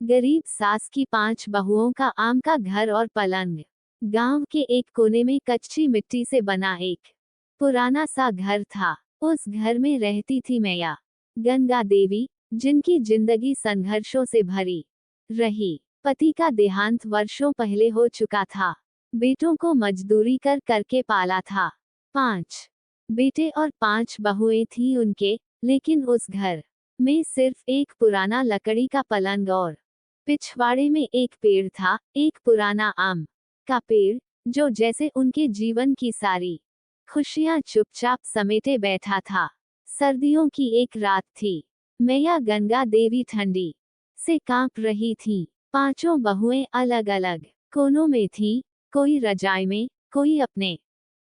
गरीब सास की 5 बहुओं का आम का घर और पलंग। गांव के एक कोने में कच्ची मिट्टी से बना एक पुराना सा घर था। उस घर में रहती थी मैया गंगा देवी, जिनकी जिंदगी संघर्षों से भरी रही। पति का देहांत वर्षों पहले हो चुका था। बेटों को मजदूरी कर करके पाला था। 5 बेटे और 5 बहुएं थी उनके, लेकिन उस घर में सिर्फ एक पुराना लकड़ी का पलंग और पिछवाड़े में एक पेड़ था, एक पुराना आम का पेड़, जो जैसे उनके जीवन की सारी खुशियां चुपचाप समेटे बैठा था। सर्दियों की एक रात थी। मैया गंगा देवी ठंडी से कांप रही थी। 5 बहुएं अलग अलग कोनों में थीं, कोई रजाई में, कोई अपने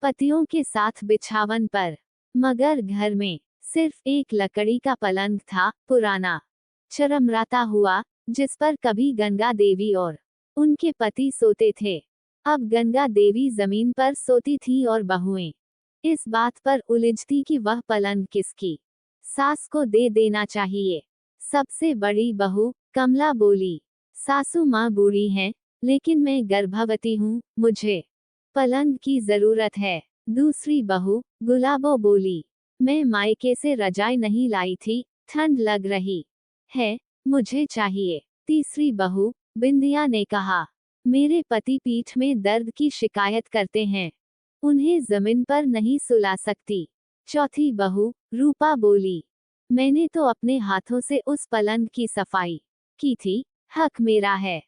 पतियों के साथ बिछावन पर। मगर घर में सिर्फ एक लकड़ी का पलंग था, पुराना, चरमराता हुआ, जिस पर कभी गंगा देवी और उनके पति सोते थे। अब गंगा देवी जमीन पर सोती थी और बहुएं इस बात पर उलझती कि वह पलंग किसकी सास को दे देना चाहिए। सबसे बड़ी बहू कमला बोली, सासू माँ बूढ़ी हैं, लेकिन मैं गर्भवती हूँ, मुझे पलंग की जरूरत है। दूसरी बहू गुलाबो बोली, मैं मायके से रजाई नहीं लाई थी, ठंड लग रही है, मुझे चाहिए। तीसरी बहू बिंदिया ने कहा, मेरे पति पीठ में दर्द की शिकायत करते हैं, उन्हें जमीन पर नहीं सुला सकती। चौथी बहू रूपा बोली, मैंने तो अपने हाथों से उस पलंग की सफाई की थी, हक मेरा है।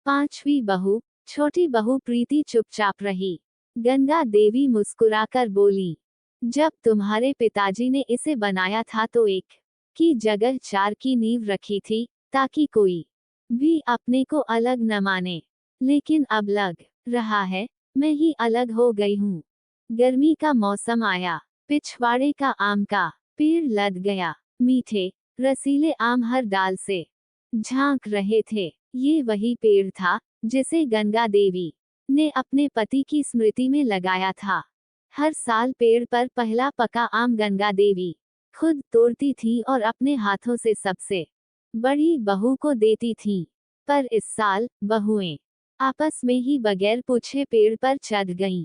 5वीं बहू छोटी बहू प्रीति चुपचाप रही। गंगा देवी मुस्कुराकर बोली, जब तुम्हारे पिताजी ने इसे बनाया था तो एक की जगह 4 की नींव रखी थी, ताकि कोई भी अपने को अलग न माने। लेकिन अब लग रहा है मैं ही अलग हो गई हूँ। गर्मी का मौसम आया। पिछवाड़े का आम का पेड़ लद गया। मीठे रसीले आम हर डाल से झांक रहे थे। ये वही पेड़ था जिसे गंगा देवी ने अपने पति की स्मृति में लगाया था। हर साल पेड़ पर पहला पका आम गंगा देवी खुद तोड़ती थी और अपने हाथों से सबसे बड़ी बहू को देती थीं। पर इस साल बहुएं आपस में ही बगैर पूछे पेड़ पर चढ़ गईं।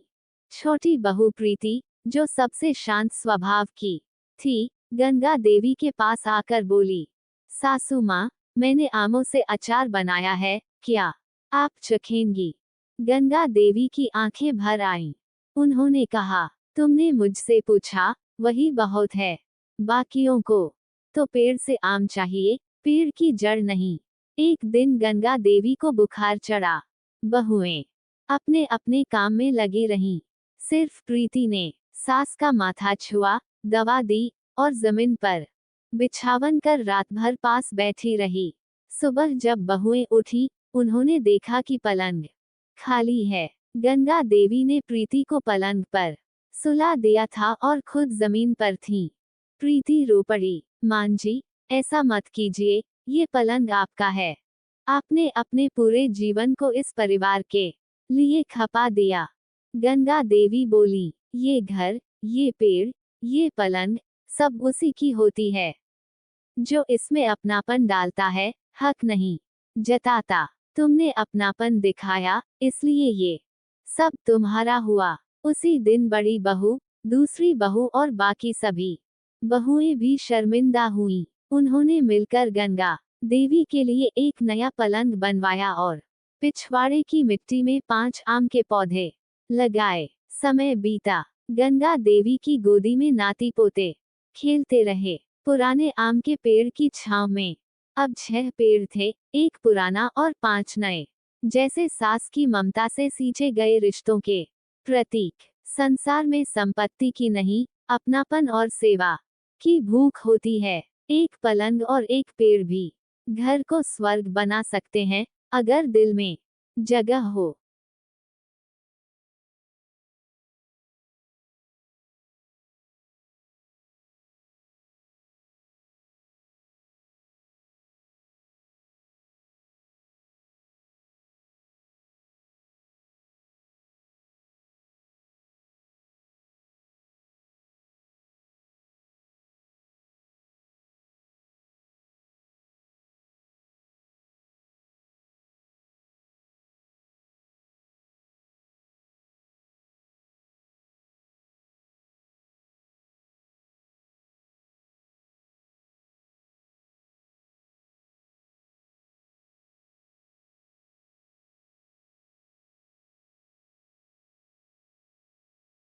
छोटी बहू प्रीति, जो सबसे शांत स्वभाव की थी, गंगा देवी के पास आकर बोली, सासू माँ, मैंने आमों से अचार बनाया है, क्या आप चखेंगी? गंगा देवी की आंखें भर आईं। उन्होंने कहा, तुमने मुझसे पूछा, वही बहुत है। बाकियों को तो पेड़ से आम चाहिए, पेड़ की जड़ नहीं। एक दिन गंगा देवी को बुखार चढ़ा। बहुएं अपने अपने काम में लगी रहीं। सिर्फ प्रीति ने सास का माथा छुआ, दवा दी और जमीन पर बिछावन कर रात भर पास बैठी रही। सुबह जब बहुएं उठी, उन्होंने देखा कि पलंग खाली है। गंगा देवी ने प्रीति को पलंग पर सुला दिया था और खुद जमीन पर थी। प्रीति रो पड़ी, मां जी, ऐसा मत कीजिए, ये पलंग आपका है। आपने अपने पूरे जीवन को इस परिवार के लिए खपा दिया। गंगा देवी बोली, ये घर, ये पेड़, ये पलंग, सब उसी की होती है। जो इसमें अपनापन डालता है, हक नहीं जताता। तुमने अपनापन दिखाया, इसलिए ये सब तुम्हारा हुआ। उसी दिन बड़ी बहू, दूसरी बहू और बाकी सभी बहुएं भी शर्मिंदा हुईं। उन्होंने मिलकर गंगा देवी के लिए एक नया पलंग बनवाया और पिछवाड़े की मिट्टी में 5 आम के पौधे लगाए। समय बीता। गंगा देवी की गोदी में नाती पोते खेलते रहे। पुराने आम के पेड़ की छांव में अब 6 पेड़ थे, एक पुराना और 5 नए, जैसे सास की ममता से सींचे गए रिश्तों के प्रतीक। संसार में संपत्ति की नहीं, अपनापन और सेवा की भूख होती है। एक पलंग और एक पेड़ भी घर को स्वर्ग बना सकते हैं, अगर दिल में जगह हो।